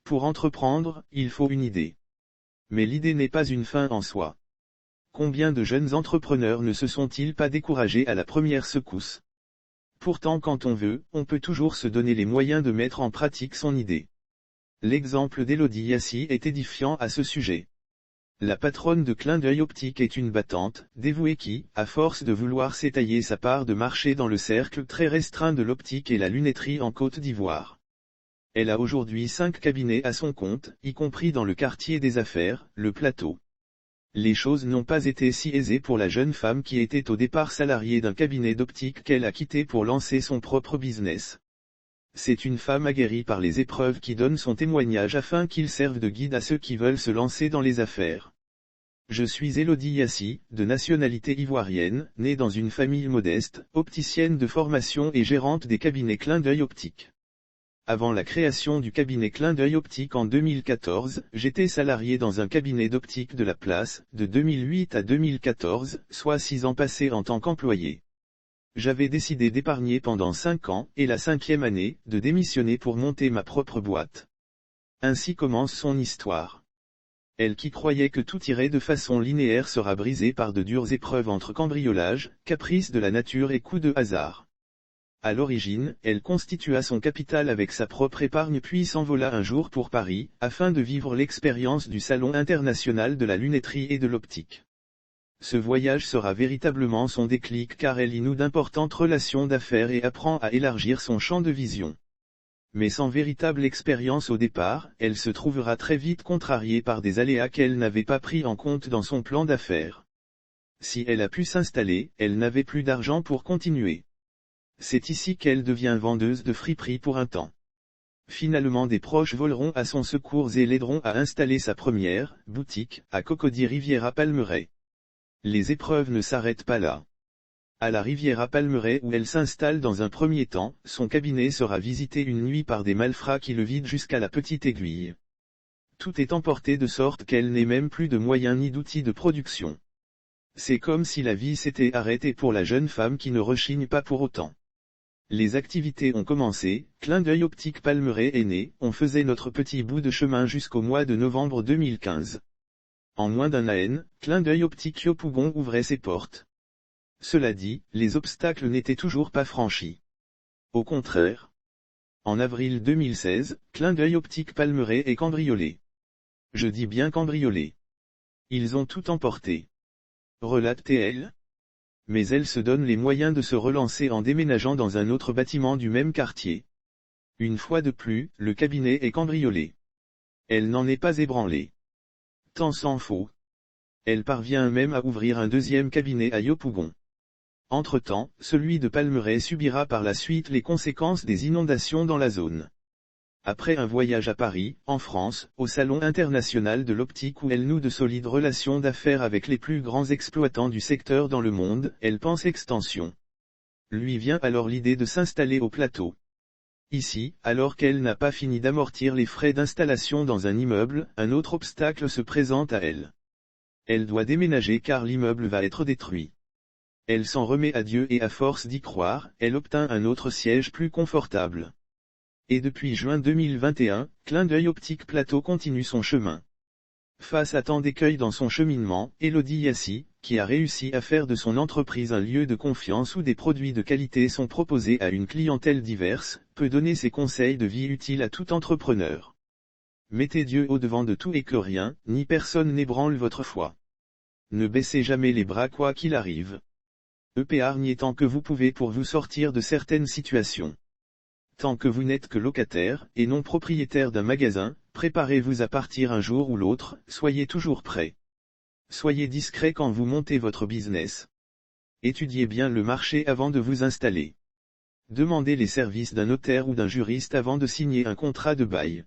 Pour entreprendre, il faut une idée. Mais l'idée n'est pas une fin en soi. Combien de jeunes entrepreneurs ne se sont-ils pas découragés à la première secousse? Pourtant quand on veut, on peut toujours se donner les moyens de mettre en pratique son idée. L'exemple d'Elodie Yassi est édifiant à ce sujet. La patronne de Clin d'œil optique est une battante, dévouée qui, à force de vouloir s'étailler sa part de marché dans le cercle très restreint de l'optique et la lunetterie en Côte d'Ivoire. Elle a aujourd'hui 5 cabinets à son compte, y compris dans le quartier des affaires, le Plateau. Les choses n'ont pas été si aisées pour la jeune femme qui était au départ salariée d'un cabinet d'optique qu'elle a quitté pour lancer son propre business. C'est une femme aguerrie par les épreuves qui donne son témoignage afin qu'il serve de guide à ceux qui veulent se lancer dans les affaires. Je suis Elodie Yassi, de nationalité ivoirienne, née dans une famille modeste, opticienne de formation et gérante des cabinets Clin d'œil optique. Avant la création du cabinet Clin d'œil optique en 2014, j'étais salarié dans un cabinet d'optique de la place, de 2008 à 2014, soit 6 ans passés en tant qu'employé. J'avais décidé d'épargner pendant 5 ans, et la 5e année, de démissionner pour monter ma propre boîte. Ainsi commence son histoire. Elle qui croyait que tout irait de façon linéaire sera brisée par de dures épreuves entre cambriolage, caprices de la nature et coups de hasard. À l'origine, elle constitua son capital avec sa propre épargne puis s'envola un jour pour Paris, afin de vivre l'expérience du Salon international de la lunetterie et de l'optique. Ce voyage sera véritablement son déclic car elle y noue d'importantes relations d'affaires et apprend à élargir son champ de vision. Mais sans véritable expérience au départ, elle se trouvera très vite contrariée par des aléas qu'elle n'avait pas pris en compte dans son plan d'affaires. Si elle a pu s'installer, elle n'avait plus d'argent pour continuer. C'est ici qu'elle devient vendeuse de friperies pour un temps. Finalement des proches voleront à son secours et l'aideront à installer sa première boutique, à Cocody Riviera Palmeraie. Les épreuves ne s'arrêtent pas là. À la Riviera Palmeraie où elle s'installe dans un premier temps, son cabinet sera visité une nuit par des malfrats qui le vident jusqu'à la petite aiguille. Tout est emporté de sorte qu'elle n'ait même plus de moyens ni d'outils de production. C'est comme si la vie s'était arrêtée pour la jeune femme qui ne rechigne pas pour autant. Les activités ont commencé, Clin d'œil optique Palmeraie est né, on faisait notre petit bout de chemin jusqu'au mois de novembre 2015. En moins d'un an, Clin d'œil optique Yopougon ouvrait ses portes. Cela dit, les obstacles n'étaient toujours pas franchis. Au contraire. En avril 2016, Clin d'œil optique Palmeraie est cambriolé. Je dis bien cambriolé. Ils ont tout emporté. Relate-t-elle. Mais elle se donne les moyens de se relancer en déménageant dans un autre bâtiment du même quartier. Une fois de plus, le cabinet est cambriolé. Elle n'en est pas ébranlée. Tant s'en faut. Elle parvient même à ouvrir un deuxième cabinet à Yopougon. Entre-temps, celui de Palmeraie subira par la suite les conséquences des inondations dans la zone. Après un voyage à Paris, en France, au Salon international de l'optique où elle noue de solides relations d'affaires avec les plus grands exploitants du secteur dans le monde, elle pense extension. Lui vient alors l'idée de s'installer au Plateau. Ici, alors qu'elle n'a pas fini d'amortir les frais d'installation dans un immeuble, un autre obstacle se présente à elle. Elle doit déménager car l'immeuble va être détruit. Elle s'en remet à Dieu et à force d'y croire, elle obtint un autre siège plus confortable. Et depuis juin 2021, Clin d'œil optique Plateau continue son chemin. Face à tant d'écueils dans son cheminement, Elodie Yassi, qui a réussi à faire de son entreprise un lieu de confiance où des produits de qualité sont proposés à une clientèle diverse, peut donner ses conseils de vie utiles à tout entrepreneur. Mettez Dieu au-devant de tout et que rien, ni personne n'ébranle votre foi. Ne baissez jamais les bras quoi qu'il arrive. Épargnez tant que vous pouvez pour vous sortir de certaines situations. Tant que vous n'êtes que locataire, et non propriétaire d'un magasin, préparez-vous à partir un jour ou l'autre, soyez toujours prêt. Soyez discret quand vous montez votre business. Étudiez bien le marché avant de vous installer. Demandez les services d'un notaire ou d'un juriste avant de signer un contrat de bail.